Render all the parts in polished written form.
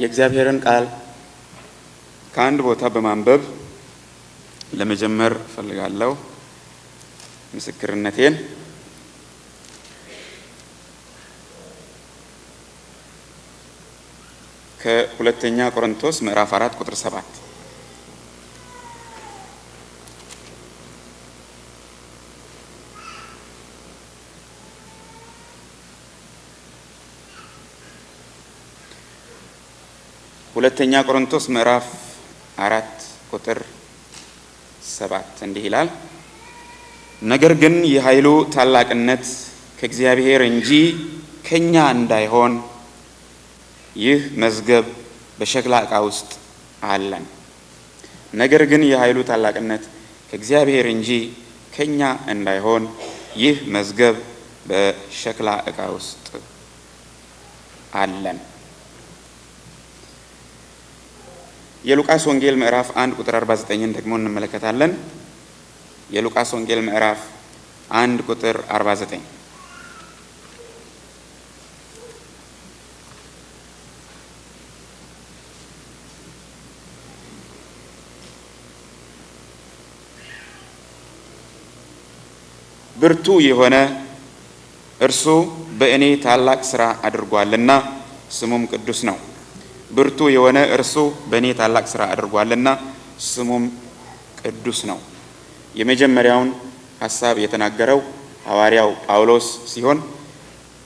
የእግዚአብሔርን ቃል ከአንድ ቦታ በማንበብ ለመጀመር ፈልጋለሁ ምስክርነቴን። ከሁለተኛ ቆሮንቶስ ምዕራፍ 4 ቁጥር 7 ሁለተኛ ቆሮንቶስ ምዕራፍ 4 ቁጥር 7 እንዲህ ይላል፣ ነገር ግን የኃይሉ ታላቅነት ከእግዚአብሔር እንጂ ከኛ እንዳይሆን ይህ መዝገብ በሸክላ ዕቃ ውስጥ አለን። ነገር ግን የኃይሉ ታላቅነት ከእግዚአብሔር እንጂ ከኛ እንዳይሆን ይህ መዝገብ በሸክላ ዕቃ ውስጥ አለን። የሉቃስ ወንጌል ምዕራፍ 1 ቁጥር 49 ደግሞ እንመለከታለን። የሉቃስ ወንጌል ምዕራፍ 1 ቁጥር 49 ብርቱ የሆነ እርሱ በእኔ ታላቅ ሥራ አድርጓልና ስሙም ቅዱስ ነው። ብርቱ የሆነ እርሱ በእኔ ታላቅ ሥራ አድርጓልና ስሙም ቅዱስ ነው። የመጀመሪያውን ሐሳብ የተናገረው ሐዋርያው ጳውሎስ ሲሆን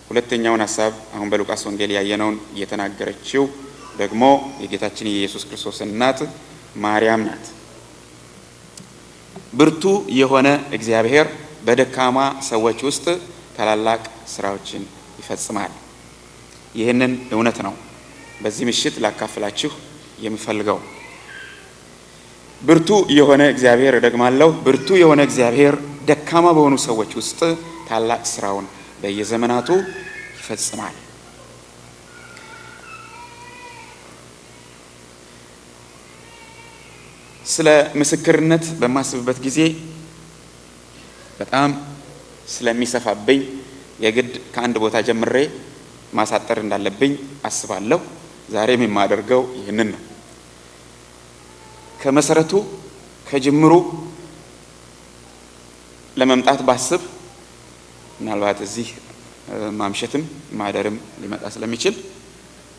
ሁለተኛውን ሐሳብ አሁን በሉቃስ ወንጌል ያየነውን የተናገረችው ደግሞ የጌታችን የኢየሱስ ክርስቶስ እናት ማርያም ናት። ብርቱ የሆነ እግዚአብሔር በደካማ ሰዎች ውስጥ ታላላቅ ሥራዎችን ይፈጽማል። ይህንን እውነት ነው በዚህ ምሽት ላካፍላችሁ የምፈልገው። ብርቱ የሆነ እግዚአብሔር ደግማለሁ፣ ብርቱ የሆነ እግዚአብሔር ደካማ በሆኑ ሰዎች ውስጥ ታላቅ ሥራውን በየዘመናቱ ይፈጽማል። ስለ ምስክርነት በማስብበት ጊዜ በጣም ስለሚሰፋብኝ የግድ ከአንድ ቦታ ጀምሬ ማሳጠር እንዳለብኝ አስባለሁ። ዛሬም የማደርገው ይህንን ነው። ከመሰረቱ ከጅምሩ ለመምጣት ባስብ ምናልባት እዚህ ማምሸትም ማደርም ሊመጣ ስለሚችል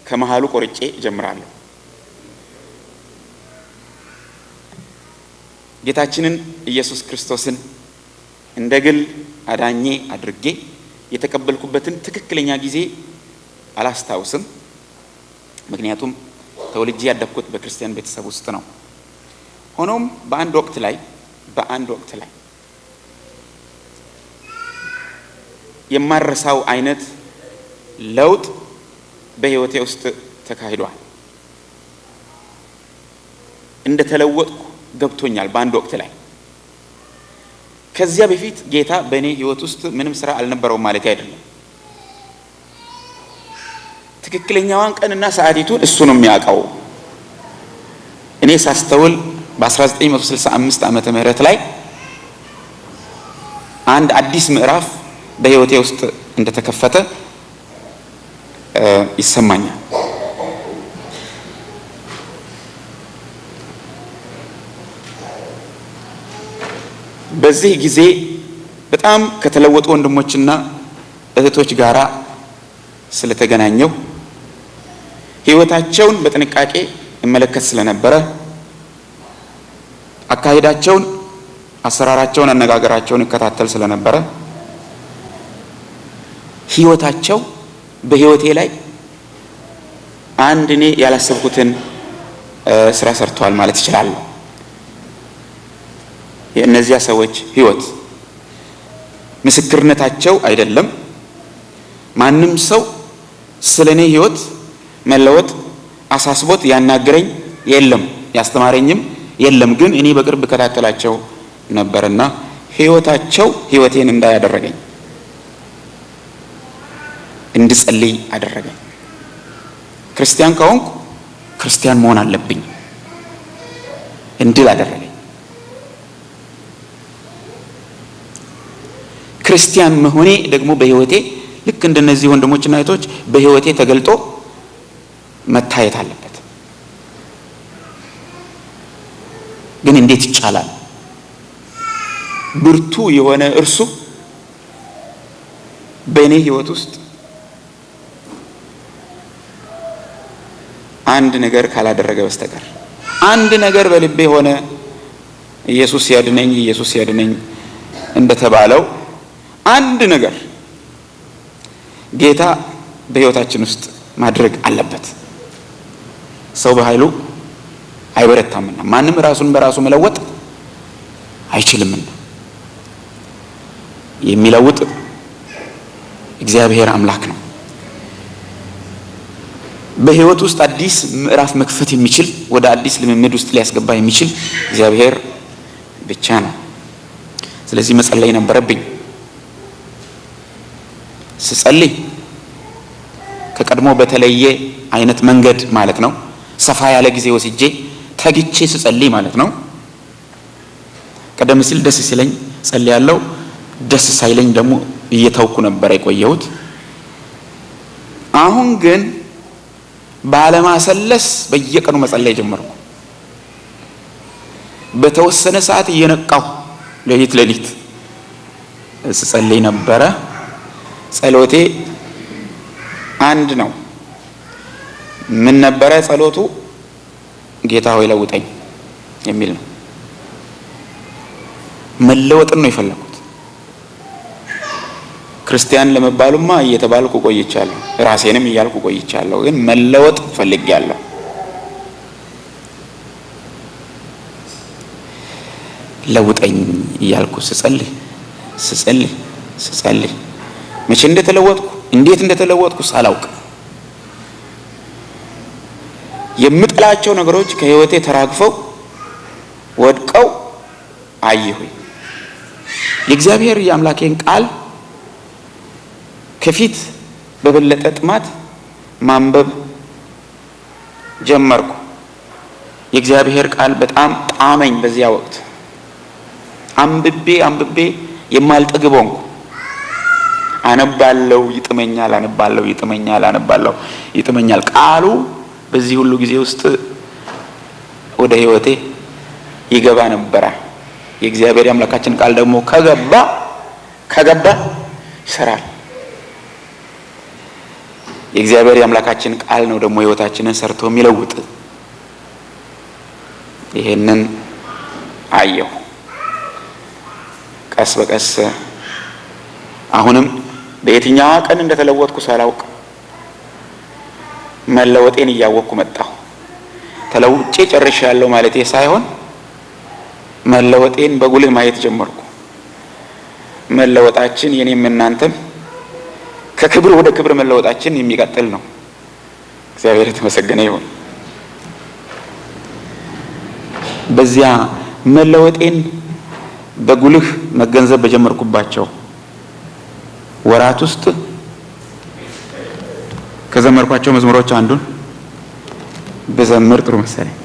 ከመሃሉ ቆርጬ ጀምራለሁ። ጌታችንን ኢየሱስ ክርስቶስን እንደግል አዳኜ አድርጌ የተቀበልኩበትን ትክክለኛ ጊዜ አላስታውስም። ምክንያቱም ተወልጄ ያደግኩት በክርስቲያን ቤተሰብ ውስጥ ነው። ሆኖም በአንድ ወቅት ላይ የማረሳው አይነት ለውጥ በሕይወቴ ውስጥ ተካሂዷል። እንደተለወጥኩ ገብቶኛል በአንድ ወቅት ላይ። ከዚያ በፊት ጌታ በእኔ ሕይወት ውስጥ ምንም ስራ አልነበረውም ማለት አይደለም። ትክክለኛዋን ቀንና ሰዓቲቱን እሱ ነው የሚያውቀው። እኔ ሳስተውል በ1965 ዓመተ ምህረት ላይ አንድ አዲስ ምዕራፍ በሕይወቴ ውስጥ እንደተከፈተ ይሰማኛል። በዚህ ጊዜ በጣም ከተለወጡ ወንድሞችና እህቶች ጋራ ስለተገናኘው ሕይወታቸውን በጥንቃቄ እመለከት ስለነበረ አካሄዳቸውን፣ አሰራራቸውን፣ አነጋገራቸውን እከታተል ስለነበረ ሕይወታቸው በሕይወቴ ላይ አንድ እኔ ያላሰብኩትን ስራ ሰርተዋል ማለት ይችላል። የእነዚያ ሰዎች ሕይወት ምስክርነታቸው አይደለም። ማንም ሰው ስለኔ ሕይወት መለወጥ አሳስቦት ያናገረኝ የለም፣ ያስተማረኝም የለም። ግን እኔ በቅርብ ከታተላቸው ነበርና ሕይወታቸው ሕይወቴን እንዳያደረገኝ እንድጸልይ አደረገኝ። ክርስቲያን ከሆንኩ ክርስቲያን መሆን አለብኝ እንድል አደረገኝ። ክርስቲያን መሆኔ ደግሞ በሕይወቴ ልክ እንደነዚህ ወንድሞችና እህቶች በሕይወቴ ተገልጦ መታየት አለበት። ግን እንዴት ይቻላል? ብርቱ የሆነ እርሱ በእኔ ህይወት ውስጥ አንድ ነገር ካላደረገ በስተቀር አንድ ነገር በልቤ ሆነ ኢየሱስ ያድነኝ ኢየሱስ ያድነኝ እንደተባለው አንድ ነገር ጌታ በህይወታችን ውስጥ ማድረግ አለበት። ሰው በኃይሉ አይበረታምና ማንም ራሱን በራሱ መለወጥ አይችልምና የሚለውጥ እግዚአብሔር አምላክ ነው። በህይወት ውስጥ አዲስ ምዕራፍ መክፈት የሚችል ወደ አዲስ ልምምድ ውስጥ ሊያስገባ የሚችል እግዚአብሔር ብቻ ነው። ስለዚህ መጸለይ ነበረብኝ። ስጸልይ ከቀድሞ በተለየ አይነት መንገድ ማለት ነው። ሰፋ ያለ ጊዜ ወስጄ ተግቼ ስጸልይ ማለት ነው። ቀደም ሲል ደስ ሲለኝ ጸልያለሁ፣ ደስ ሳይለኝ ደግሞ እየተውኩ ነበር የቆየሁት። አሁን ግን ባለማሰለስ በየቀኑ መጸለይ ጀመርኩ። በተወሰነ ሰዓት እየነቃሁ ሌሊት ስጸልይ ነበረ። ጸሎቴ አንድ ነው። ምን ነበረ ጸሎቱ? ጌታ ሆይ ለውጠኝ የሚል ነው። መለወጥን ነው የፈለኩት። ክርስቲያን ለመባሉማ እየተባልኩ ቆይቻለሁ፣ ራሴንም እያልኩ ቆይቻለሁ። ግን መለወጥ ፈልጌያለሁ። ለውጠኝ እያልኩ ስጸልይ መቼ እንደተለወጥኩ እንዴት እንደተለወጥኩ ሳላውቅ የምጥላቸው ነገሮች ከህይወቴ ተራግፈው ወድቀው አየሁኝ። የእግዚአብሔር የአምላኬን ቃል ከፊት በበለጠ ጥማት ማንበብ ጀመርኩ። የእግዚአብሔር ቃል በጣም ጣመኝ። በዚያ ወቅት አንብቤ የማልጠግብ ሆንኩ። አነባለሁ፣ ይጥመኛል። ቃሉ በዚህ ሁሉ ጊዜ ውስጥ ወደ ህይወቴ ይገባ ነበር። የእግዚአብሔር የአምላካችን ቃል ደግሞ ከገባ ይሰራል። የእግዚአብሔር የአምላካችን ቃል ነው ደግሞ ህይወታችንን ሰርቶ የሚለውጥ። ይሄንን አየሁ ቀስ በቀስ። አሁንም በየትኛው ቀን እንደተለወጥኩ ሳላውቅ መለወጤን እያወቅኩ መጣሁ። ተለውጬ ጨርሻለሁ ማለቴ ሳይሆን መለወጤን በጉልህ ማየት ጀመርኩ። መለወጣችን የኔም እናንተም ከክብር ወደ ክብር መለወጣችን የሚቀጥል ነው። እግዚአብሔር የተመሰገነ ይሁን። በዚያ መለወጤን በጉልህ መገንዘብ በጀመርኩባቸው ወራት ውስጥ ከዘመርኳቸው መዝሙሮች አንዱን በዘምር ጥሩ መሰለኝ።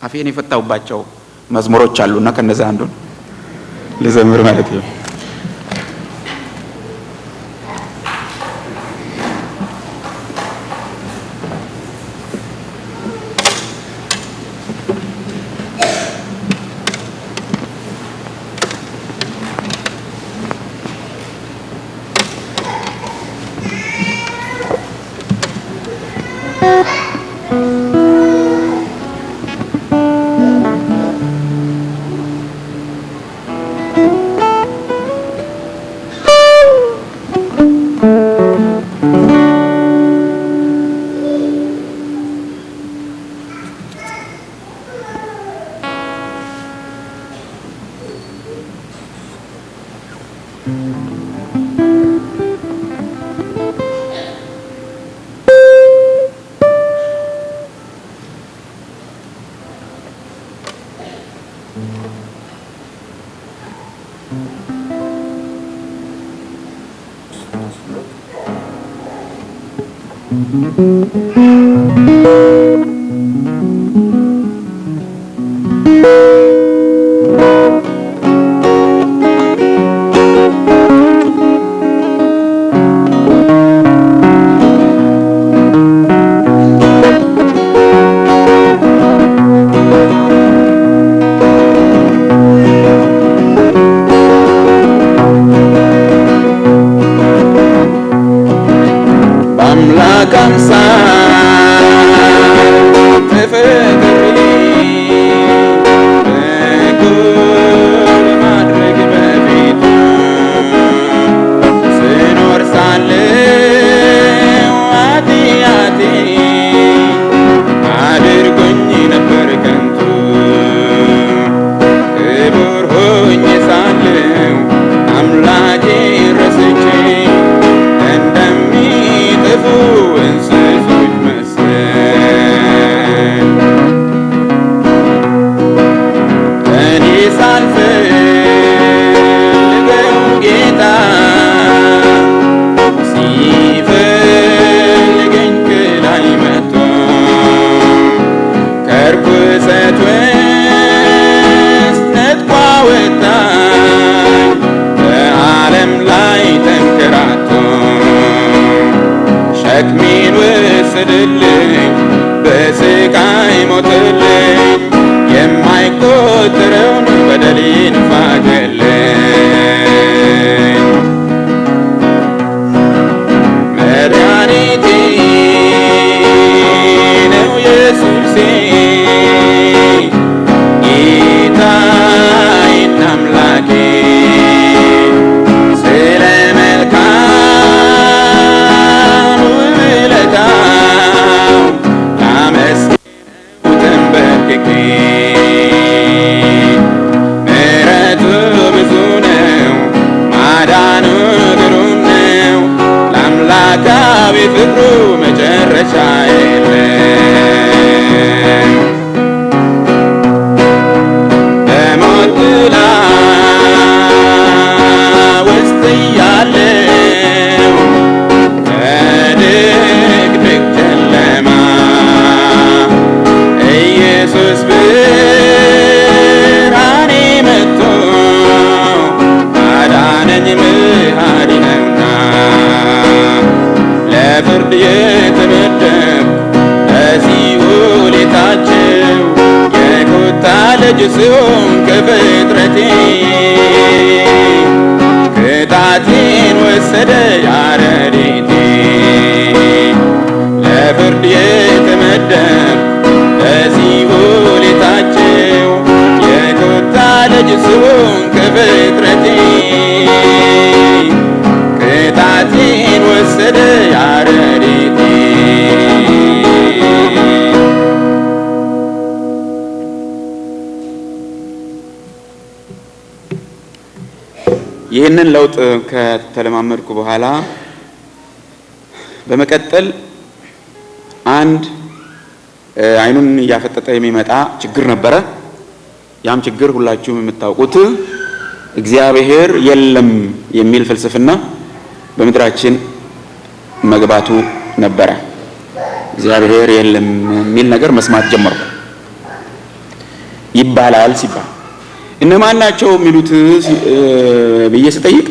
አፌን የፈታሁባቸው መዝሙሮች አሉና ከነዛ አንዱን ልዘምር ማለት ነው። መጨረሻ የለም። በሞት ጥላ ውስጥ እያለሁ በድቅድቅ ጨለማ ኢየሱስ ብርሃኔ መጥቶ አዳነኝ መድኃኒ ነውና ለፍርድ የተመደብኩ በሲኦል የታጨው የቁጣ ልጅ ስሆን ከፍጥረቴ ቅጣቴን ወሰደ ያረዴቴ ለፍርድ የተመደብኩ በሲኦል የታጨው የቁጣ ልጅ ስሆን ከፍጥረቴ ቅጣቴን ወሰደ ያረዴቴ። ይህንን ለውጥ ከተለማመድኩ በኋላ በመቀጠል አንድ አይኑን እያፈጠጠ የሚመጣ ችግር ነበረ። ያም ችግር ሁላችሁም የምታውቁት እግዚአብሔር የለም የሚል ፍልስፍና በምድራችን መግባቱ ነበረ። እግዚአብሔር የለም የሚል ነገር መስማት ጀመርኩ። ይባላል ሲባል እነማን ናቸው የሚሉት ብዬ ስጠይቅ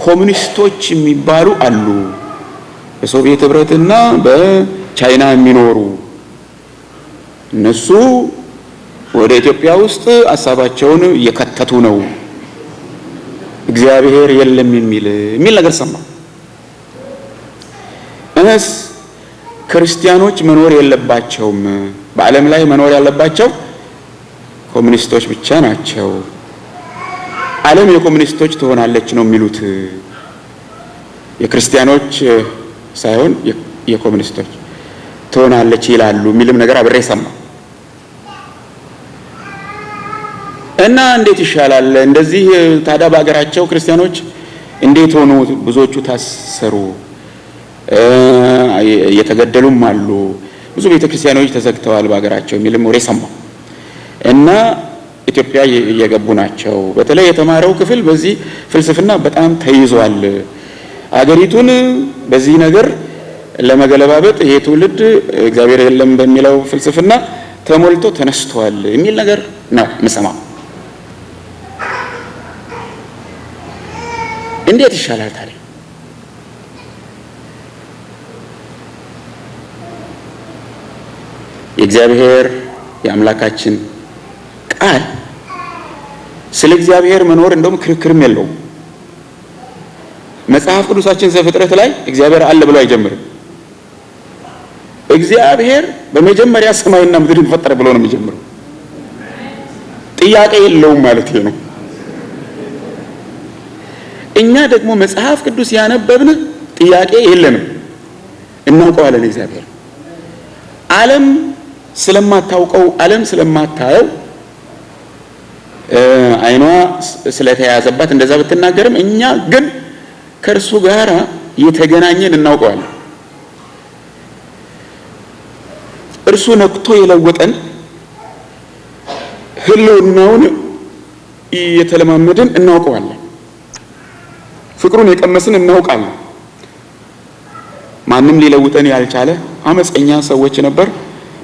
ኮሙኒስቶች የሚባሉ አሉ፣ በሶቪየት ህብረትና በቻይና የሚኖሩ እነሱ ወደ ኢትዮጵያ ውስጥ ሀሳባቸውን እየከተቱ ነው፣ እግዚአብሔር የለም የሚል ነገር ሰማሁ። እነስ ክርስቲያኖች መኖር የለባቸውም፣ በዓለም ላይ መኖር ያለባቸው ኮሙኒስቶች ብቻ ናቸው፣ ዓለም የኮሙኒስቶች ትሆናለች ነው የሚሉት፣ የክርስቲያኖች ሳይሆን የኮሙኒስቶች ትሆናለች ይላሉ የሚልም ነገር አብሬ ሰማሁ። እና እንዴት ይሻላል እንደዚህ? ታዲያ በአገራቸው ክርስቲያኖች እንዴት ሆኑ? ብዙዎቹ ታሰሩ፣ እየተገደሉም አሉ፣ ብዙ ቤተክርስቲያኖች ተዘግተዋል በአገራቸው የሚልም ወሬ ሰማሁ። እና ኢትዮጵያ እየገቡ ናቸው። በተለይ የተማረው ክፍል በዚህ ፍልስፍና በጣም ተይዟል። አገሪቱን በዚህ ነገር ለመገለባበጥ ይሄ ትውልድ እግዚአብሔር የለም በሚለው ፍልስፍና ተሞልቶ ተነስቷል የሚል ነገር ነው የምሰማው። እንዴት ይሻላል ታዲያ? የእግዚአብሔር የአምላካችን ቃል ስለ እግዚአብሔር መኖር እንደውም ክርክርም የለውም። መጽሐፍ ቅዱሳችን ዘፍጥረት ላይ እግዚአብሔር አለ ብሎ አይጀምርም። እግዚአብሔር በመጀመሪያ ሰማይና ምድርን ፈጠረ ብሎ ነው የሚጀምረው። ጥያቄ የለውም ማለት ነው። እኛ ደግሞ መጽሐፍ ቅዱስ ያነበብን ጥያቄ የለንም፣ እናውቀዋለን። እግዚአብሔር ዓለም ስለማታውቀው ዓለም ስለማታየው አይኗ ስለተያዘባት እንደዛ ብትናገርም እኛ ግን ከእርሱ ጋር የተገናኘን እናውቀዋለን። እርሱ ነክቶ የለወጠን ህልውናውን የተለማመድን እናውቀዋለን። ፍቅሩን የቀመስን እናውቃለን። ማንም ሊለውጠን ያልቻለ አመፀኛ ሰዎች ነበር፣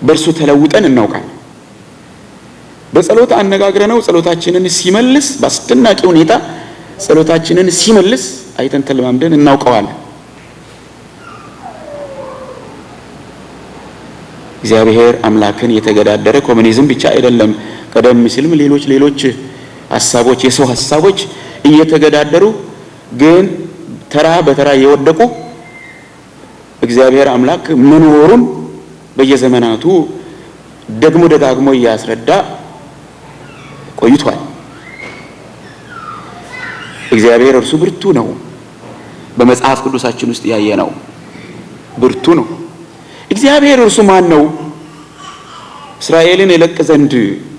በእርሱ ተለውጠን እናውቃለን። በጸሎት አነጋግረነው ጸሎታችንን ሲመልስ፣ በአስደናቂ ሁኔታ ጸሎታችንን ሲመልስ አይተን ተለማምደን እናውቀዋለን። እግዚአብሔር አምላክን የተገዳደረ ኮሙኒዝም ብቻ አይደለም። ቀደም ሲልም ሌሎች ሐሳቦች፣ የሰው ሐሳቦች እየተገዳደሩ ግን ተራ በተራ የወደቁ እግዚአብሔር አምላክ መኖሩን በየዘመናቱ ደግሞ ደጋግሞ እያስረዳ ቆይቷል። እግዚአብሔር እርሱ ብርቱ ነው። በመጽሐፍ ቅዱሳችን ውስጥ ያየነው ብርቱ ነው። እግዚአብሔር እርሱ ማን ነው? እስራኤልን ይለቅ ዘንድ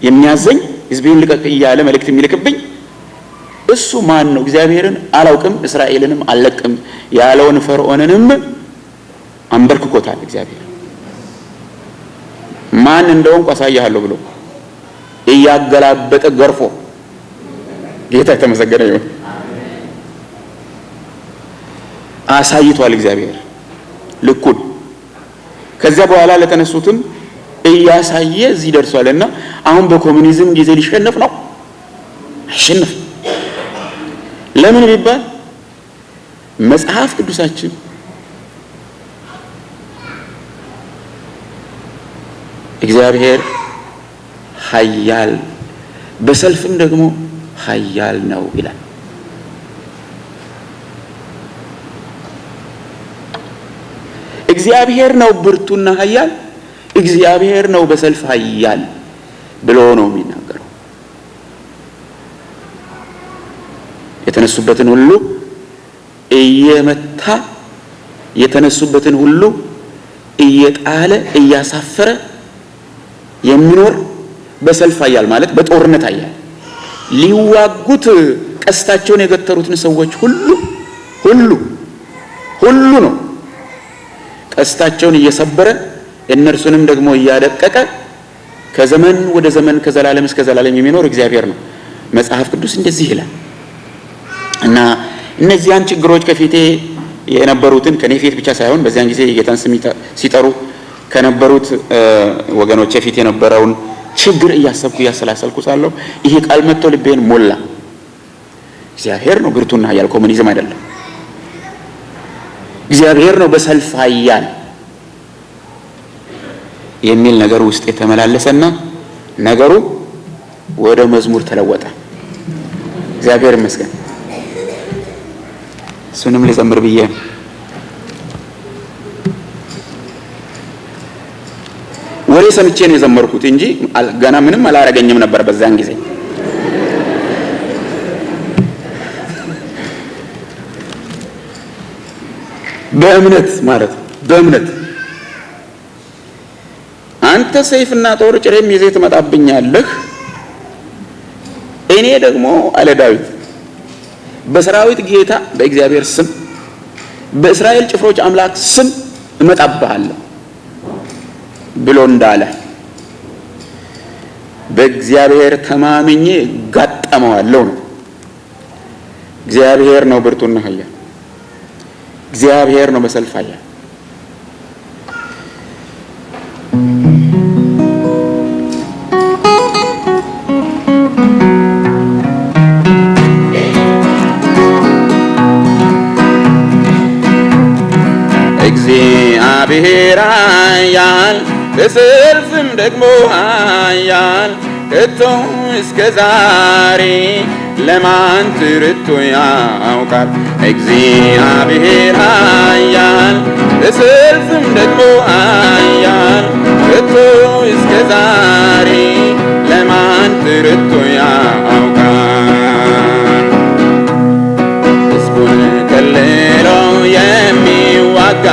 የሚያዘኝ ሕዝቤን ልቀቅ እያለ መልእክት የሚልክብኝ እሱ ማን ነው? እግዚአብሔርን አላውቅም እስራኤልንም አልለቅም ያለውን ፈርዖንንም አንበርክኮታል እግዚአብሔር። ማን እንደሆንኩ አሳያለሁ ብሎ እያገላበጠ ገርፎ ጌታ የተመሰገነ ይሁን አሳይቷል እግዚአብሔር ልኩን። ከዚያ በኋላ ለተነሱትም እያሳየ እዚህ ደርሷልና አሁን በኮሙኒዝም ጊዜ ሊሸነፍ ነው? አይሸነፍ። ለምን ቢባል መጽሐፍ ቅዱሳችን እግዚአብሔር ኃያል በሰልፍም ደግሞ ኃያል ነው ይላል። እግዚአብሔር ነው ብርቱና ኃያል፣ እግዚአብሔር ነው በሰልፍ ኃያል ብሎ ነው የሚናገረው። የተነሱበትን ሁሉ እየመታ የተነሱበትን ሁሉ እየጣለ እያሳፈረ የሚኖር በሰልፍ ኃያል ማለት በጦርነት ኃያል ሊዋጉት ቀስታቸውን የገተሩትን ሰዎች ሁሉ ነው ቀስታቸውን እየሰበረ እነርሱንም ደግሞ እያደቀቀ ከዘመን ወደ ዘመን ከዘላለም እስከ ዘላለም የሚኖር እግዚአብሔር ነው። መጽሐፍ ቅዱስ እንደዚህ ይላል። እና እነዚያን ችግሮች ከፊቴ የነበሩትን ከኔ ፊት ብቻ ሳይሆን በዚያን ጊዜ የጌታን ስም ሲጠሩ ከነበሩት ወገኖች ፊት የነበረውን ችግር እያሰብኩ እያሰላሰልኩ ሳለሁ ይሄ ቃል መጥቶ ልቤን ሞላ። እግዚአብሔር ነው ብርቱና ኃያል፣ ኮሙኒዝም አይደለም። እግዚአብሔር ነው በሰልፍ ኃያል የሚል ነገር ውስጥ የተመላለሰና ነገሩ ወደ መዝሙር ተለወጠ። እግዚአብሔር ይመስገን። እሱንም ልዘምር ብዬ ወሬ ሰምቼ ነው የዘመርኩት እንጂ ገና ምንም አላረገኝም ነበር በዛን ጊዜ። በእምነት ማለት በእምነት አንተ ሰይፍና ጦር ጭሬም ይዘህ ትመጣብኛለህ፣ እኔ ደግሞ አለ ዳዊት በሰራዊት ጌታ በእግዚአብሔር ስም በእስራኤል ጭፍሮች አምላክ ስም እመጣብሃለሁ ብሎ እንዳለ በእግዚአብሔር ተማምኜ ጋጠመዋለሁ ነው። እግዚአብሔር ነው ብርቱና ኃያል፣ እግዚአብሔር ነው በሰልፍ ኃያል። እግዚአብሔር ኃያል በሰልፍም ደግሞ ኃያል ከቶ እስከ ዛሬ ለማን ትርቶ ያውቃል? እግዚአብሔር ኃያል በሰልፍም ደግሞ ኃያል ከቶ እስከ ዛሬ ለማን ትርቶ ያውቃል? ሕዝቡን ከልሎ የሚዋጋ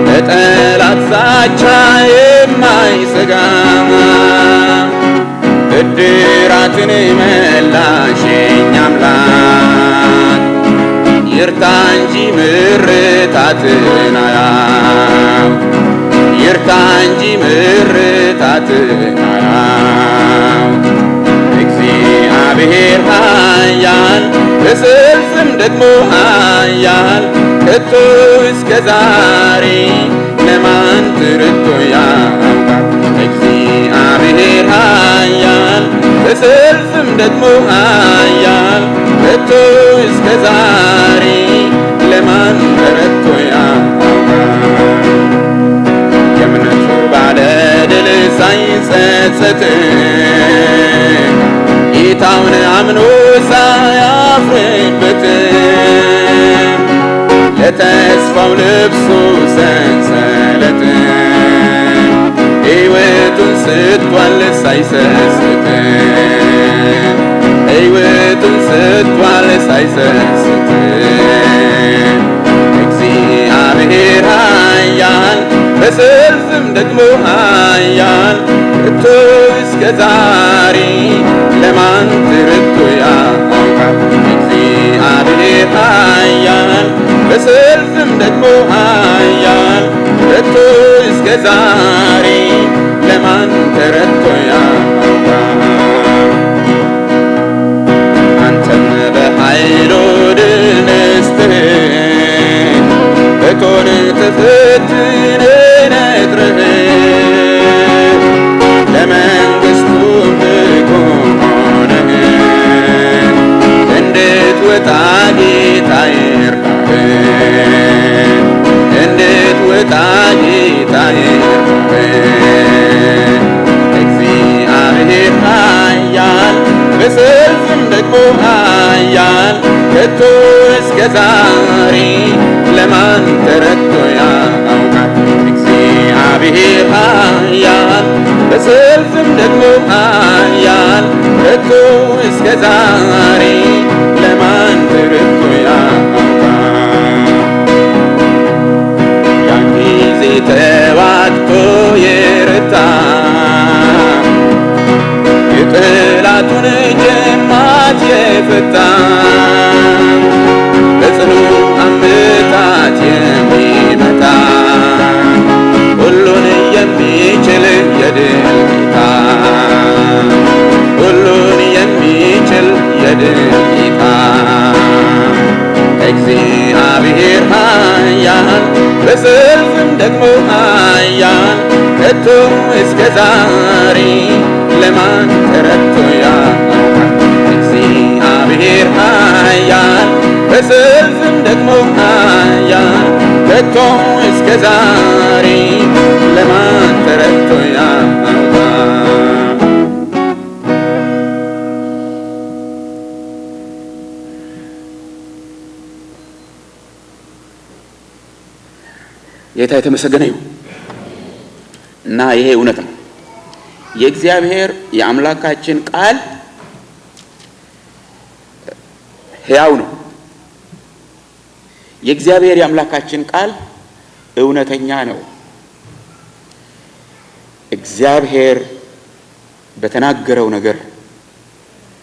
ለጠላት ዛቻ የማይሰጋ ብድራትን መላሽ የኛ አምላክ ይርታ እንጂ ምርታትን አያው ይርታ እንጂ ምርታትን አያው። እግዚአብሔር ኃያል በሰልፍም ደግሞ ኃያል ከቶ እስከ ዛሬ ለማን ትርቶ ያውቃል? እግዚአብሔር ኃያል በሰልፍም ደግሞ ኃያል ከቶ እስከ ዛሬ ለማን ትርቶ ያውቃል? የእምነቱ ባለድል ሳይጸጸት ጌታውን አምኖ ሳያፍርበት ለተስፋው ልብሱ ሰንሰለት ሕይወቱን ሰጥቷል ሳይሰስት ሕይወቱን ሰጥቷል ሳይሰስት። እግዚአብሔር ኃያል በሰልፍም ደግሞ ኃያል ከቶ እስከ ዛሬ ለማን ትርቶ ያውቃል? እግዚአብሔር ኃያል በሰልፍም ደግሞ ኃያል ከቶ እስከ ዛሬ በሰልፍም ደግሞ ኃያል ከቶ እስከ ዛሬ ለማን ተረድቶ ያውቃል? እግዚአብሔር ኃያል በሰልፍም ደግሞ ኃያል ከቶ እስከ ዛሬ ለማን ተረድቶ ያውቃል? ያን ጊዜ ተዋግቶ የረታ የጠላቱን ጅማት የፈታ በጽኑ አምታት የሚመታ ሁሉን የሚችል የድል ጌታ ሁሉን የሚችል የድል ጌታ እግዚአብሔር ኃያል በሰልፍም ደግሞ ኃያል ከቶ እስከ ዛሬ ለማን ተረድቶ ያውቃል? እግዚአብሔር ኃያል በሰልፍም ደግሞ ኃያል ከቶ እስከ ዛሬ ለማን ተረድቶ ያውቃል? ጌታ የተመሰገነ ይሁን እና ይሄ እውነት ነው። የእግዚአብሔር የአምላካችን ቃል ሕያው ነው። የእግዚአብሔር የአምላካችን ቃል እውነተኛ ነው። እግዚአብሔር በተናገረው ነገር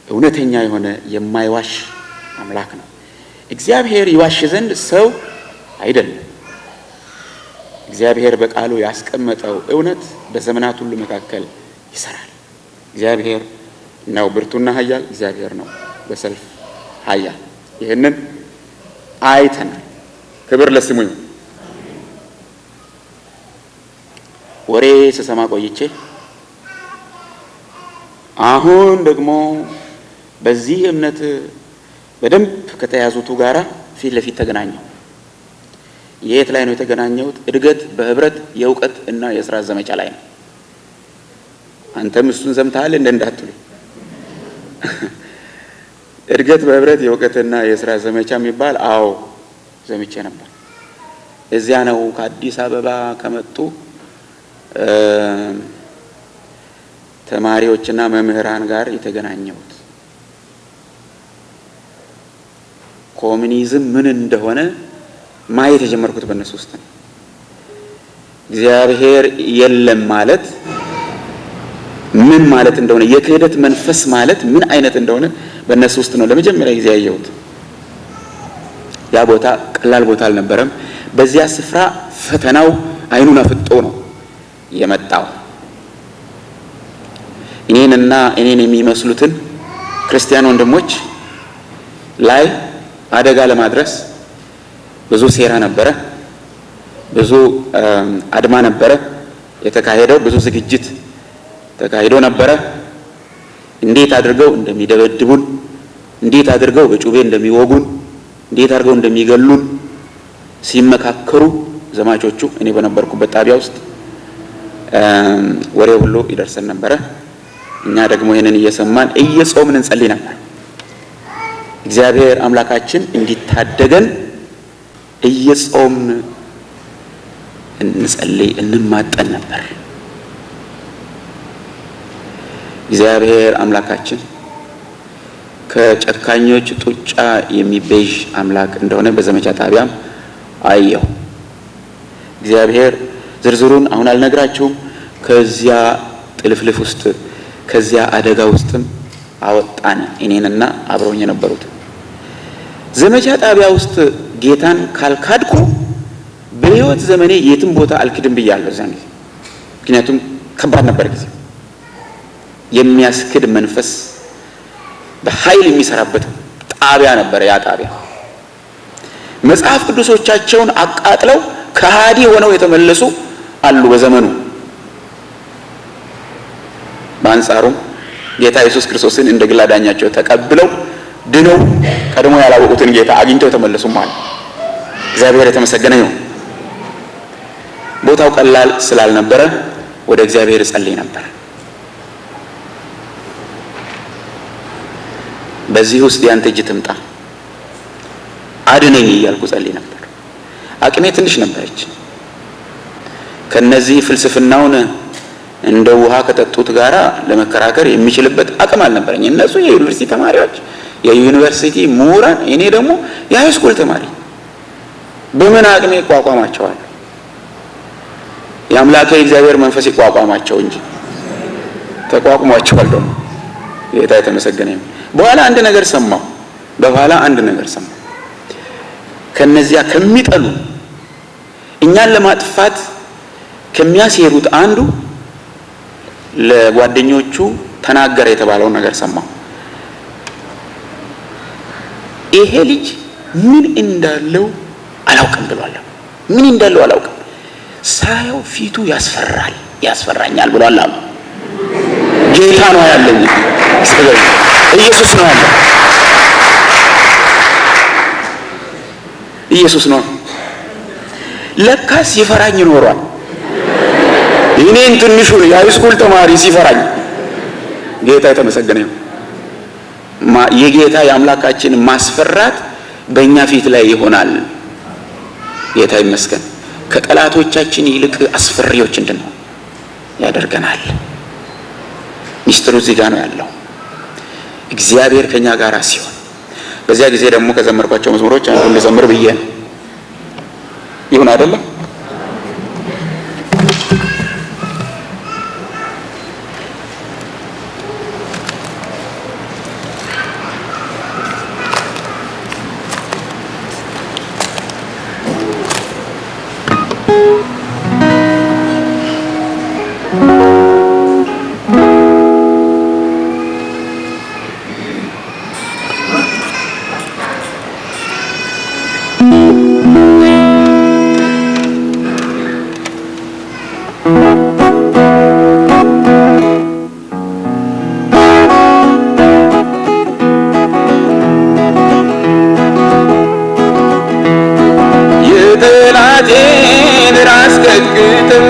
እውነተኛ የሆነ የማይዋሽ አምላክ ነው። እግዚአብሔር ይዋሽ ዘንድ ሰው አይደለም። እግዚአብሔር በቃሉ ያስቀመጠው እውነት በዘመናት ሁሉ መካከል ይሰራል። እግዚአብሔር ነው ብርቱና ኃያል። እግዚአብሔር ነው በሰልፍ ኃያል። ይህንን አይተናል። ክብር ለስሙ ይሁን። ወሬ ስሰማ ቆይቼ አሁን ደግሞ በዚህ እምነት በደንብ ከተያዙቱ ጋራ ፊት ለፊት ተገናኘው። የት ላይ ነው የተገናኘሁት? እድገት በህብረት የእውቀት እና የሥራ ዘመቻ ላይ ነው። አንተም እሱን ሰምተሃል እንዳትሉ። እድገት በህብረት የእውቀትና የሥራ ዘመቻ የሚባል አዎ ዘምቼ ነበር። እዚያ ነው ከአዲስ አበባ ከመጡ ተማሪዎችና መምህራን ጋር የተገናኘሁት። ኮሙኒዝም ምን እንደሆነ ማየት የጀመርኩት በእነሱ ውስጥ ነው። እግዚአብሔር የለም ማለት ምን ማለት እንደሆነ፣ የክህደት መንፈስ ማለት ምን አይነት እንደሆነ በእነሱ ውስጥ ነው ለመጀመሪያ ጊዜ ያየሁት። ያ ቦታ ቀላል ቦታ አልነበረም። በዚያ ስፍራ ፈተናው አይኑን አፍጦ ነው የመጣው። እኔንና እኔን የሚመስሉትን ክርስቲያን ወንድሞች ላይ አደጋ ለማድረስ ብዙ ሴራ ነበረ፣ ብዙ አድማ ነበረ የተካሄደው፣ ብዙ ዝግጅት ተካሂዶ ነበረ። እንዴት አድርገው እንደሚደበድቡን፣ እንዴት አድርገው በጩቤ እንደሚወጉን፣ እንዴት አድርገው እንደሚገሉን ሲመካከሩ ዘማቾቹ እኔ በነበርኩበት ጣቢያ ውስጥ ወሬ ሁሉ ይደርሰን ነበረ። እኛ ደግሞ ይሄንን እየሰማን እየጾምን እንጸልይ ነበር። እግዚአብሔር አምላካችን እንዲታደገን እየጾምን እንጸልይ እንማጠን ነበር። እግዚአብሔር አምላካችን ከጨካኞች ጡጫ የሚቤዥ አምላክ እንደሆነ በዘመቻ ጣቢያም አየሁ። እግዚአብሔር ዝርዝሩን አሁን አልነግራችሁም። ከዚያ ጥልፍልፍ ውስጥ ከዚያ አደጋ ውስጥም አወጣን እኔንና አብረውኝ የነበሩት። ዘመቻ ጣቢያ ውስጥ ጌታን ካልካድኩ በሕይወት ዘመኔ የትም ቦታ አልክድም ብያለሁ እዛን ጊዜ። ምክንያቱም ከባድ ነበር ጊዜ። የሚያስክድ መንፈስ በኃይል የሚሰራበት ጣቢያ ነበር ያ ጣቢያ። መጽሐፍ ቅዱሶቻቸውን አቃጥለው ከሃዲ ሆነው የተመለሱ አሉ በዘመኑ። በአንጻሩም ጌታ ኢየሱስ ክርስቶስን እንደ ግል አዳኛቸው ተቀብለው ድነው ቀድሞ ያላወቁትን ጌታ አግኝተው ተመለሱም አለ። እግዚአብሔር የተመሰገነ ይሁን። ቦታው ቀላል ስላልነበረ ወደ እግዚአብሔር ጸልይ ነበር። በዚህ ውስጥ ያንተ እጅ ትምጣ አድነኝ እያልኩ ጸልይ ነበር። አቅሜ ትንሽ ነበረች። ከነዚህ ፍልስፍናውን እንደ ውሃ ከጠጡት ጋራ ለመከራከር የሚችልበት አቅም አልነበረኝ። እነሱ የዩኒቨርሲቲ ተማሪዎች፣ የዩኒቨርሲቲ ምሁራን፣ እኔ ደግሞ የሃይስኩል ተማሪ በምን አቅሜ ይቋቋማቸዋል? የአምላኬ እግዚአብሔር መንፈስ ይቋቋማቸው እንጂ ተቋቁሟቸዋል። ደግሞ ጌታ የተመሰገነ ይሁን። በኋላ አንድ ነገር ሰማሁ። ከነዚያ ከሚጠሉ እኛን ለማጥፋት ከሚያሴሩት አንዱ ለጓደኞቹ ተናገረ የተባለው ነገር ሰማሁ። ይሄ ልጅ ምን እንዳለው አላውቅም ብሏል። ምን እንዳለው አላውቅም፣ ሳየው ፊቱ ያስፈራኛል ብሏል። ጌታ ነው ያለኝ፣ ኢየሱስ ነው ያለው፣ ኢየሱስ ነው። ለካስ ይፈራኝ ኖሯል። እኔን ትንሹን የሃይስኩል ተማሪ ሲፈራኝ ጌታ የተመሰገነ ይሁን። የጌታ የአምላካችን ማስፈራት በእኛ ፊት ላይ ይሆናል። ጌታ ይመስገን። ከጠላቶቻችን ይልቅ አስፈሪዎች እንድንሆን ያደርገናል። ሚስጥሩ እዚህ ጋር ነው ያለው። እግዚአብሔር ከኛ ጋር ሲሆን፣ በዚያ ጊዜ ደግሞ ከዘመርኳቸው መዝሙሮች አንዱን ልዘምር ብዬ ነው። ይሁን አይደለም? የጠላቴን ራስ ቀጥቅጠህ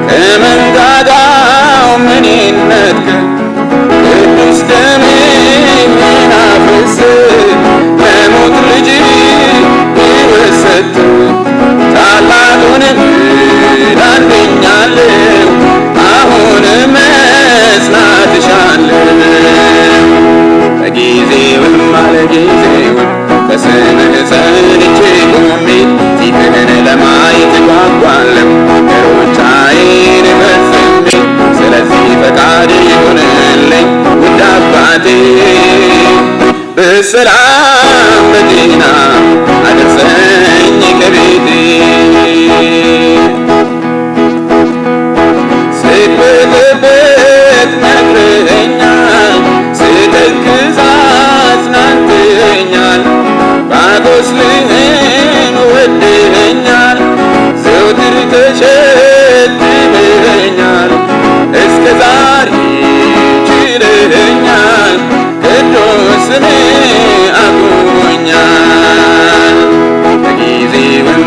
ከመንጋጋው ምኔን ነጥቀህ ቅዱስ ደምህን አፍስሰህ ለሞት ልጅ ሕይወት ሰጠህ። ታላቁን ምሕረት አገኛለሁ፣ አሁንም መጽናት እሻለሁ። በጊዜውም አለጊዜውም በስምህ ጸንቼ ቆሜ ፊትህን ለማየት እጓጓለሁ። ሩጫዬን ፈጽሜ ስለዚህ ፈቃድ ይሁንልኝ ውድ አባቴ። በሰላም በጤና አድርሰኝ ከቤቴ። ስቅበጥበት መክረኸኛል፣ ስተክዝ አጽናንተኸኛል። ባቆስልህም ወድኸኛል፣ ዘወትር ተሸክመኸኛል። እስከ ዛሬ ችለኸኛል፣ ቅዱስ ስምህ አቁሞኛል። በጊዜውም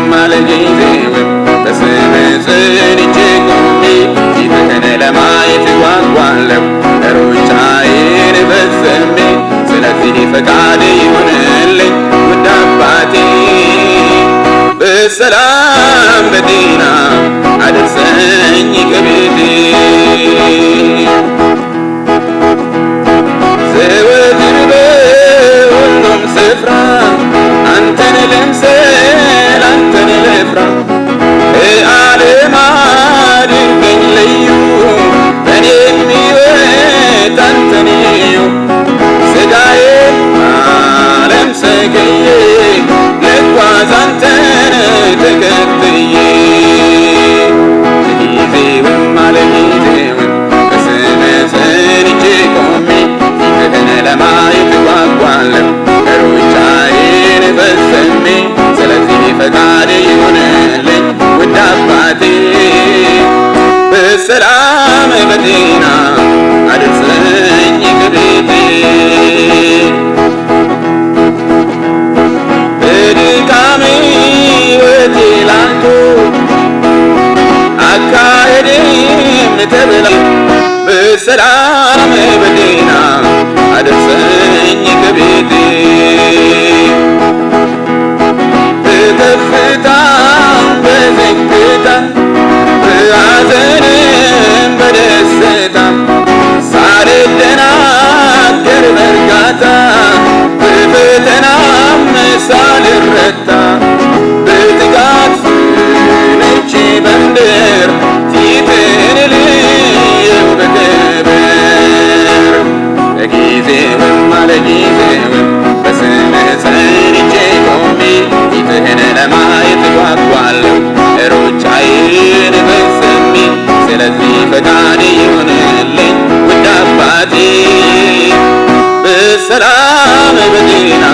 በሰላም በጤና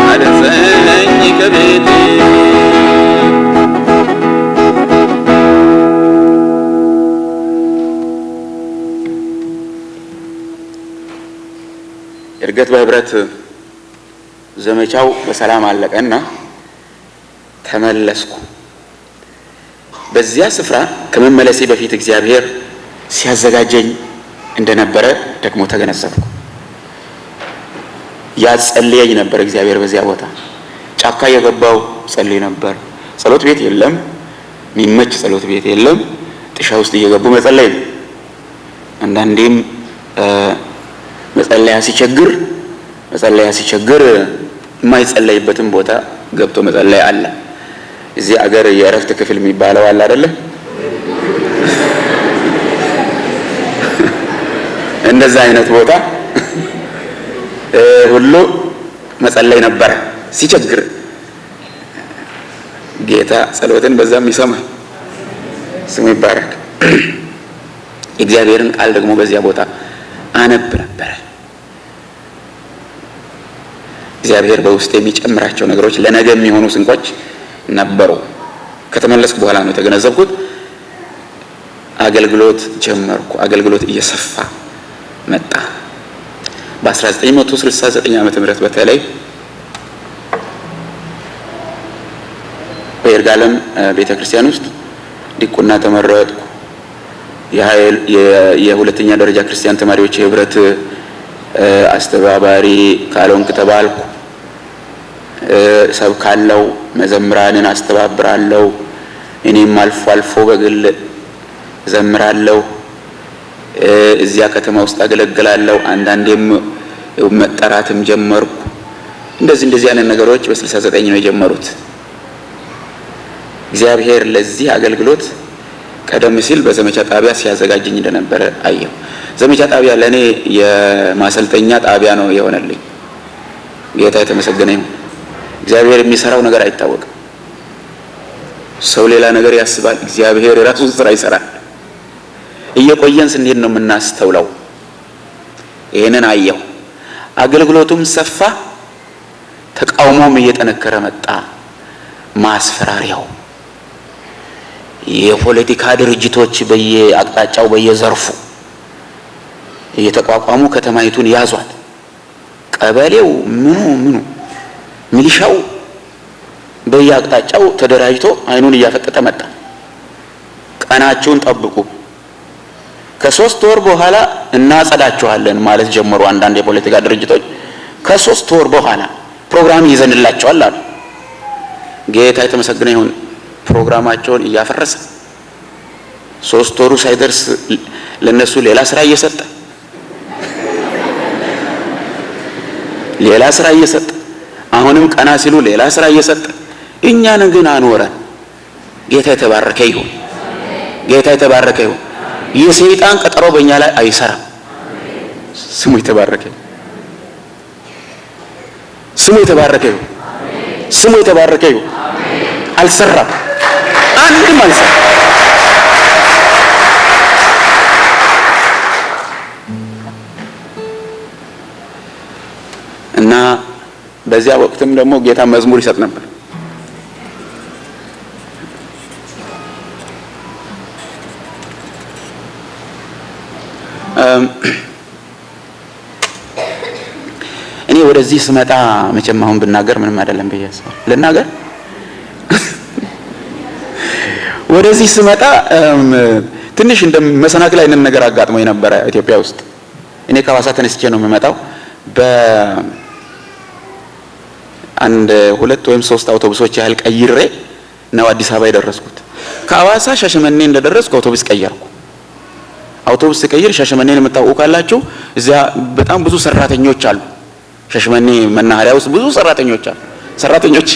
አደረሰኝ ከቤቴ። እርገት በህብረት ዘመቻው በሰላም አለቀና ተመለስኩ። በዚያ ስፍራ ከመመለሴ በፊት እግዚአብሔር ሲያዘጋጀኝ እንደነበረ ደግሞ ተገነዘብኩ። ያጸልየኝ ነበር እግዚአብሔር። በዚያ ቦታ ጫካ የገባው ጸልይ ነበር። ጸሎት ቤት የለም፣ የሚመች ጸሎት ቤት የለም። ጥሻ ውስጥ እየገቡ መጸለይ ነው። አንዳንዴም መጸለያ ሲቸግር የማይጸለይበትም ቦታ ገብቶ መጸለይ አለ። እዚህ አገር የእረፍት ክፍል የሚባለው አለ አይደለ? እንደዛ አይነት ቦታ ሁሉ መጸለይ ነበር ሲቸግር። ጌታ ጸሎትን በዛም ይሰማል። ስሙ ይባረክ። የእግዚአብሔርን ቃል ደግሞ በዚያ ቦታ አነብ ነበር። እግዚአብሔር በውስጥ የሚጨምራቸው ነገሮች ለነገ የሚሆኑ ስንቆች ነበሩ። ከተመለስኩ በኋላ ነው የተገነዘብኩት። አገልግሎት ጀመርኩ። አገልግሎት እየሰፋ መጣ። በ1969 ዓመተ ምህረት በተለይ በይርጋለም ቤተክርስቲያን ውስጥ ዲቁና ተመረጥኩ። የሁለተኛ ደረጃ ክርስቲያን ተማሪዎች የህብረት አስተባባሪ ካልሆንክ ተባልኩ። ሰብካለው፣ መዘምራንን አስተባብራለሁ። እኔም አልፎ አልፎ በግል ዘምራለሁ። እዚያ ከተማ ውስጥ አገለግላለሁ። አንዳንዴም መጠራትም ጀመርኩ። እንደዚህ አይነት ነገሮች በ69 ነው የጀመሩት። እግዚአብሔር ለዚህ አገልግሎት ቀደም ሲል በዘመቻ ጣቢያ ሲያዘጋጅኝ እንደነበረ አየሁ። ዘመቻ ጣቢያ ለኔ የማሰልጠኛ ጣቢያ ነው የሆነልኝ። ጌታ የተመሰገነ ይሁን። እግዚአብሔር የሚሰራው ነገር አይታወቅም። ሰው ሌላ ነገር ያስባል፣ እግዚአብሔር የራሱን ስራ ይሰራል። እየቆየን ስንሄድ ነው የምናስተውለው። ይሄንን አየሁ። አገልግሎቱም ሰፋ፣ ተቃውሞም እየጠነከረ መጣ። ማስፈራሪያው የፖለቲካ ድርጅቶች በየአቅጣጫው በየዘርፉ እየተቋቋሙ ከተማይቱን ያዟት። ቀበሌው ምኑ ሚሊሻው በየአቅጣጫው ተደራጅቶ አይኑን እያፈጠጠ መጣ። ቀናቸውን ጠብቁ፣ ከ3 ወር በኋላ እናጸዳቸዋለን ማለት ጀመሩ። አንዳንድ የፖለቲካ ድርጅቶች ከ3 ወር በኋላ ፕሮግራም ይዘንላቸዋል አሉ። ጌታ የተመሰገነ ይሁን። ፕሮግራማቸውን እያፈረሰ 3 ወሩ ሳይደርስ ለነሱ ሌላ ስራ እየሰጠ አሁንም ቀና ሲሉ ሌላ ስራ እየሰጠ እኛን ግን አኖረን። ጌታ የተባረከ ይሁን። ጌታ የተባረከ ይሁን። የሰይጣን ቀጠሮ በእኛ ላይ አይሰራም። ስሙ የተባረከ ይሁን። ስሙ የተባረከ ይሁን። ስሙ የተባረከ ይሁን። አልሰራም፣ አንድም አልሰራም። እና በዚያ ወቅትም ደግሞ ጌታ መዝሙር ይሰጥ ነበር። እኔ ወደዚህ ስመጣ መቼም አሁን ብናገር ምንም አይደለም ብዬ አስባለሁ። ልናገር ወደዚህ ስመጣ ትንሽ እንደ መሰናክል አይነት ነገር አጋጥሞኝ ነበረ ኢትዮጵያ ውስጥ። እኔ ከሐዋሳ ተነስቼ ነው የምመጣው። በአንድ 2 ወይም 3 አውቶቡሶች ያህል ቀይሬ ነው አዲስ አበባ የደረስኩት። ከሐዋሳ ሻሸመኔ እንደደረስኩ አውቶቡስ ቀየርኩ። አውቶቡስ ቀይር ሻሸመኔን የምታውቁ ካላችሁ እዚያ በጣም ብዙ ሰራተኞች አሉ። ሻሸመኔ መናኸሪያ ውስጥ ብዙ ሰራተኞች አሉ። ሰራተኞች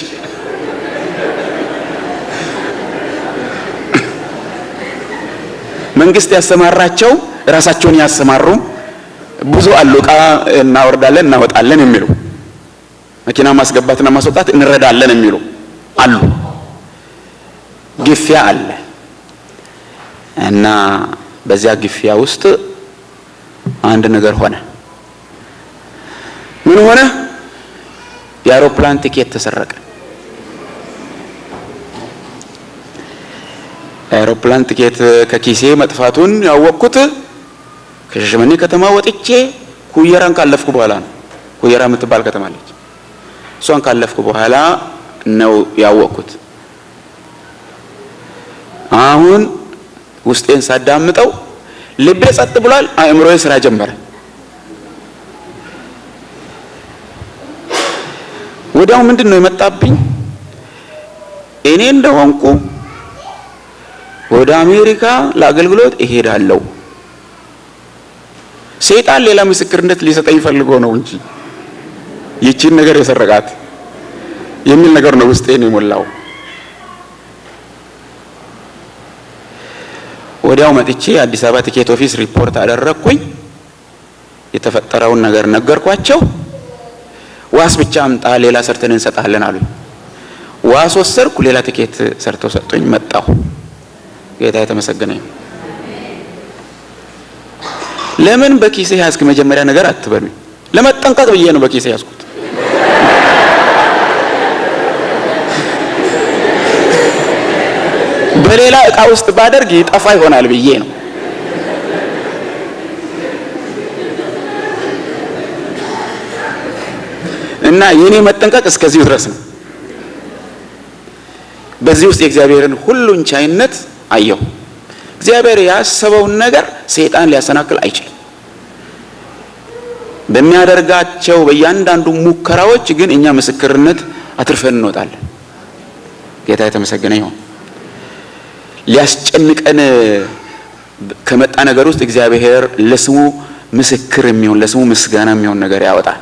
መንግስት ያሰማራቸው ራሳቸውን ያሰማሩ ብዙ አሉ። ዕቃ እናወርዳለን እናወጣለን የሚሉ፣ መኪና ማስገባትና ማስወጣት እንረዳለን የሚሉ አሉ። ግፊያ አለ እና በዚያ ግፊያ ውስጥ አንድ ነገር ሆነ። ምን ሆነ? የአውሮፕላን ቲኬት ተሰረቀ። የአውሮፕላን ቲኬት ከኪሴ መጥፋቱን ያወቅኩት ከሻሸመኔ ከተማ ወጥቼ ኩየራን ካለፍኩ በኋላ ነው። ኩየራ የምትባል ከተማ አለች። እሷን ካለፍኩ በኋላ ነው ያወቅኩት። አሁን ውስጤን ሳዳምጠው ልቤ ጸጥ ብሏል፣ አእምሮዬ ስራ ጀመረ። ወዲያው ምንድነው የመጣብኝ? እኔ እንደሆንኩ ወደ አሜሪካ ለአገልግሎት እሄዳለሁ፣ ሰይጣን ሌላ ምስክርነት ሊሰጠኝ ፈልጎ ነው እንጂ ይቺን ነገር የሰረቃት የሚል ነገር ነው ውስጤን የሞላው። ወዲያው መጥቼ አዲስ አበባ ቲኬት ኦፊስ ሪፖርት አደረኩኝ። የተፈጠረውን ነገር ነገርኳቸው። ዋስ ብቻ አምጣ ሌላ ሰርተን እንሰጣለን አሉኝ። ዋስ ወሰድኩ፣ ሌላ ቲኬት ሰርተው ሰጡኝ፣ መጣሁ። ጌታ የተመሰገነ ይሁን። ለምን በኪሴ ያዝክ መጀመሪያ ነገር አትበሉኝ። ለመጠንቀቅ ብዬ ነው በኪሴ ያዝኩት። በሌላ እቃ ውስጥ ባደርግ ይጠፋ ይሆናል ብዬ ነው። እና የኔ መጠንቀቅ እስከዚህ ድረስ ነው። በዚህ ውስጥ የእግዚአብሔርን ሁሉን ቻይነት አየሁ። እግዚአብሔር ያሰበውን ነገር ሰይጣን ሊያሰናክል አይችልም። በሚያደርጋቸው በእያንዳንዱ ሙከራዎች ግን እኛ ምስክርነት አትርፈን እንወጣለን። ጌታ የተመሰገነ ይሁን። ሊያስጨንቀን ከመጣ ነገር ውስጥ እግዚአብሔር ለስሙ ምስክር የሚሆን ለስሙ ምስጋና የሚሆን ነገር ያወጣል።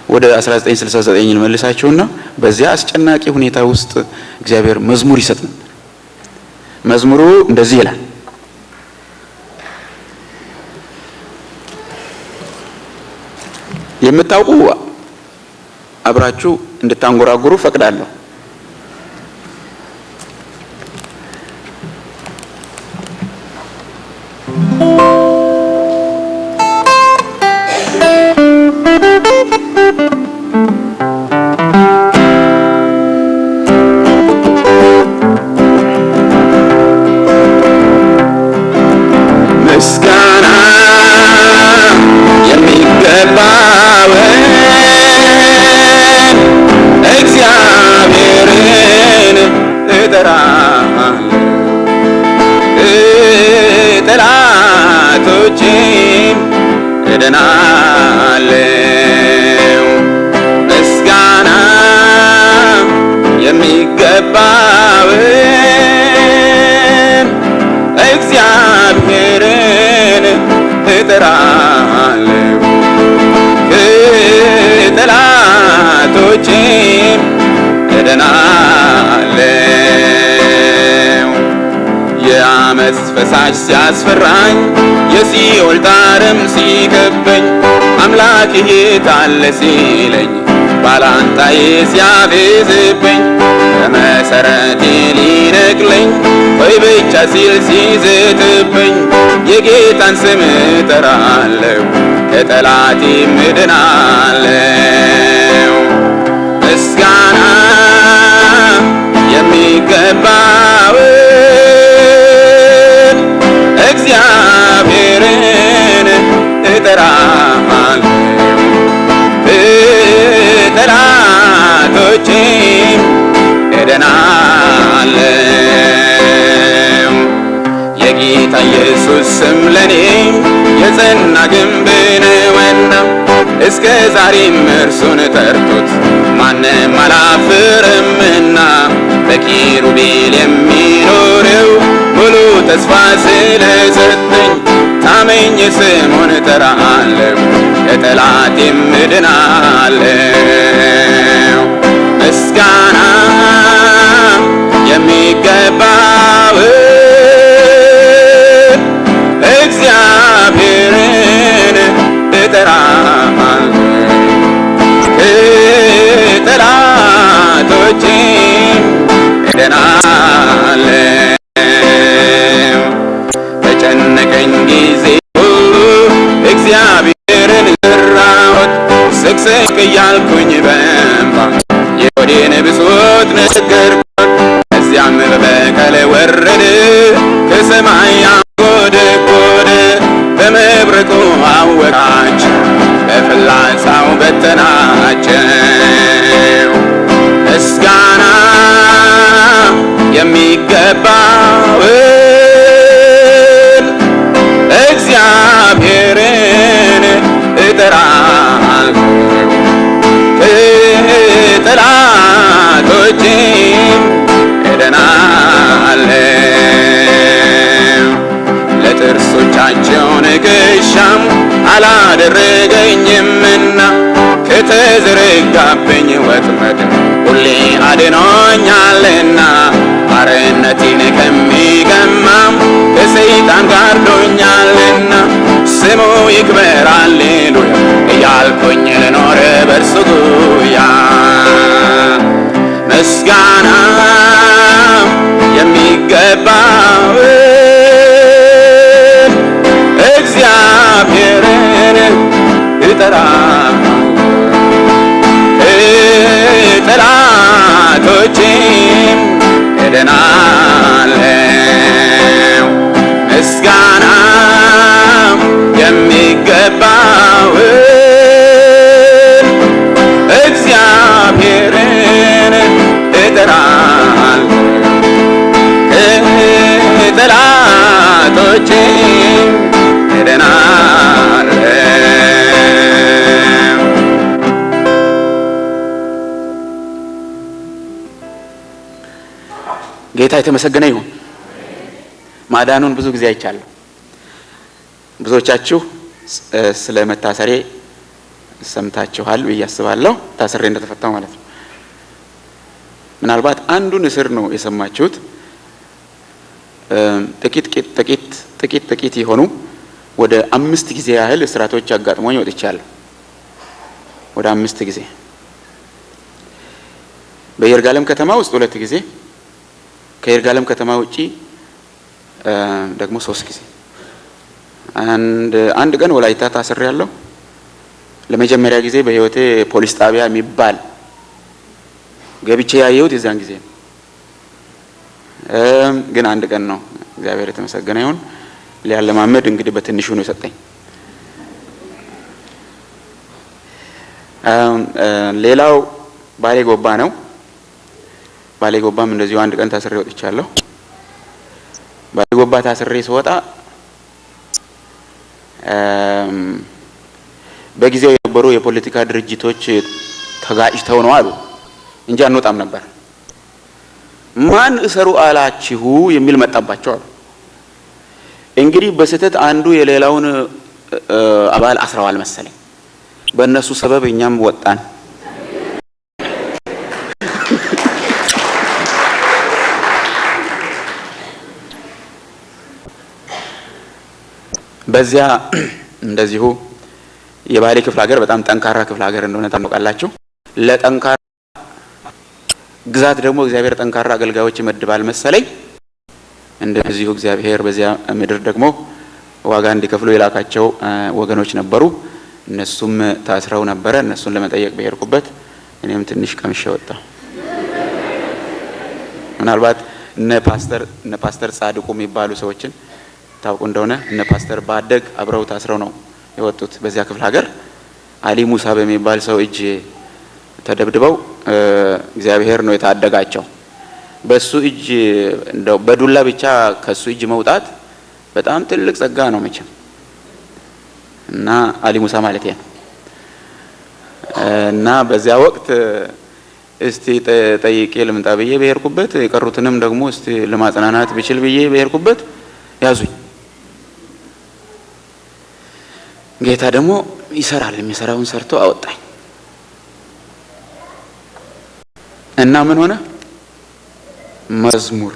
ወደ 1969 ልመልሳችሁና በዚያ አስጨናቂ ሁኔታ ውስጥ እግዚአብሔር መዝሙር ይሰጥን። መዝሙሩ እንደዚህ ይላል። የምታውቁ አብራችሁ እንድታንጎራጉሩ ፈቅዳለሁ። ምስጋና የሚገባውን እግዚአብሔርን እጠራለሁ፣ ጠላቶቼን እድናለሁ። ምስጋና የሚገባውን እግዚአብሔርን እጠራለሁ፣ ከጠላቶቼም እድናለሁ። የዓመፅ ፈሳሽ ሲያስፈራኝ የሲኦል ጣርም ሲከበኝ አምላክህ የት አለ ሲለኝ ባላንጣዬ ሲያፌዝብኝ ከመሰረቴ ሊነቅለኝ ወይ ብቻ ሲል ሲዝትብኝ የጌታን ስም እጠራለሁ፣ ከጠላቴም እድናለሁ። ምስጋና የሚገባውን እግዚአብሔርን እጠራለሁ፣ ጠላቶቼም እድናለሁ። የጌታ ኢየሱስ ስም ለኔ የጸና ግንብ ነውና እስከ ዛሬም እርሱን ጠርቶት ማንም አላፍርምና በኪሩቤል የሚኖረው ሙሉ ተስፋ ስለሰጠኝ ታመኝ ስሙን እጠራለሁ፣ ከጠላቴም እድናለሁ። ምስጋና የሚገባውን እግዚአብሔርን እጠራለሁ፣ ከጠላቶቼም እድናለሁ። በጨነቀኝ ጊዜ እግዚአብሔርን ጠራሁት፣ እያልኩኝ በእንባ የሆዴን ብሶት ነገርኳት። ከዚያም በበቀል ወረደ ከሰማይ አንጎደጎደ። በመብረቁ አወቃቸው በፍላጻው በተናቸው። ምስጋና የሚገባውን እግዚአብሔርን እጠራለሁ። ከጠላቶቼም እድናለሁ። ለጥርሶቻቸው ንክሻም አላደረገኝምና ከተዘረጋብኝ ወጥመድ ሁሌ አድኖኛልና። ባርነቴን ከሚገማም ከሰይጣን ጋርዶኛልና። ስሙ ይክበር ሃሌሉያ እያልኩኝ ልኖር በእርሱ ጉያ። ምስጋና የሚገባውን እግዚአብሔርን እጠራለሁ። ከጠላቶቼም እድናለሁ። ምስጋና የሚገባውን እግዚአብሔርን እጠራለሁ። ከጠላቶቼም እድናለሁ። ጌታ የተመሰገነ ይሁን። ማዳኑን ብዙ ጊዜ አይቻለሁ። ብዙዎቻችሁ ስለ መታሰሬ ሰምታችኋል ብዬ አስባለሁ። ታስሬ እንደተፈታው ማለት ነው። ምናልባት አንዱን እስር ነው የሰማችሁት። ጥቂት የሆኑ ወደ 5 ጊዜ ያህል እስራቶች አጋጥሞኝ ወጥቻለሁ። ወደ 5 ጊዜ በይርጋለም ከተማ ውስጥ 2 ጊዜ፣ ከይርጋለም ከተማ ውጪ ደግሞ 3 ጊዜ። አንድ ቀን ወላይታ ታስሬያለሁ። ለመጀመሪያ ጊዜ በህይወቴ ፖሊስ ጣቢያ የሚባል ገብቼ ያየሁት የዛን ጊዜ ነው። ግን አንድ ቀን ነው። እግዚአብሔር የተመሰገነ ይሁን። ሊያለማመድ እንግዲህ በትንሹ ነው የሰጠኝ። ሌላው ባሌ ጎባ ነው። ባሌ ጎባም እንደዚሁ አንድ ቀን ታስሬ ወጥቻለሁ። ባሌ ጎባ ታስሬ ስወጣ በጊዜው የነበሩ የፖለቲካ ድርጅቶች ተጋጭተው ነው አሉ እንጂ አንወጣም ነበር። ማን እሰሩ አላችሁ የሚል መጣባቸው አሉ። እንግዲህ በስህተት አንዱ የሌላውን አባል አስረዋል መሰለኝ። በእነሱ ሰበብ እኛም ወጣን። በዚያ እንደዚሁ የባሌ ክፍለ ሀገር በጣም ጠንካራ ክፍለ ሀገር እንደሆነ ታውቃላችሁ። ለጠንካራ ግዛት ደግሞ እግዚአብሔር ጠንካራ አገልጋዮች ይመድባል መሰለኝ። እንደዚሁ እግዚአብሔር በዚያ ምድር ደግሞ ዋጋ እንዲከፍሉ የላካቸው ወገኖች ነበሩ። እነሱም ታስረው ነበረ። እነሱን ለመጠየቅ በሄድኩበት እኔም ትንሽ ቀምሼ ወጣሁ። ምናልባት እነ ፓስተር ጻድቁ የሚባሉ ሰዎችን ታውቁ እንደሆነ እነ ፓስተር ባደግ አብረው ታስረው ነው የወጡት። በዚያ ክፍለ ሀገር አሊ ሙሳ በሚባል ሰው እጅ ተደብድበው እግዚአብሔር ነው የታደጋቸው። በሱ እጅ እንደው በዱላ ብቻ ከሱ እጅ መውጣት በጣም ትልቅ ጸጋ ነው መቼም። እና አሊ ሙሳ ማለት ነው። እና በዚያ ወቅት እስቲ ጠይቄ ልምጣ ብዬ በሄድኩበት የቀሩትንም ደግሞ እስቲ ለማጽናናት ብችል ብዬ በሄድኩበት ያዙኝ። ጌታ ደግሞ ይሰራል። የሚሰራውን ሰርቶ አወጣኝ። እና ምን ሆነ? መዝሙር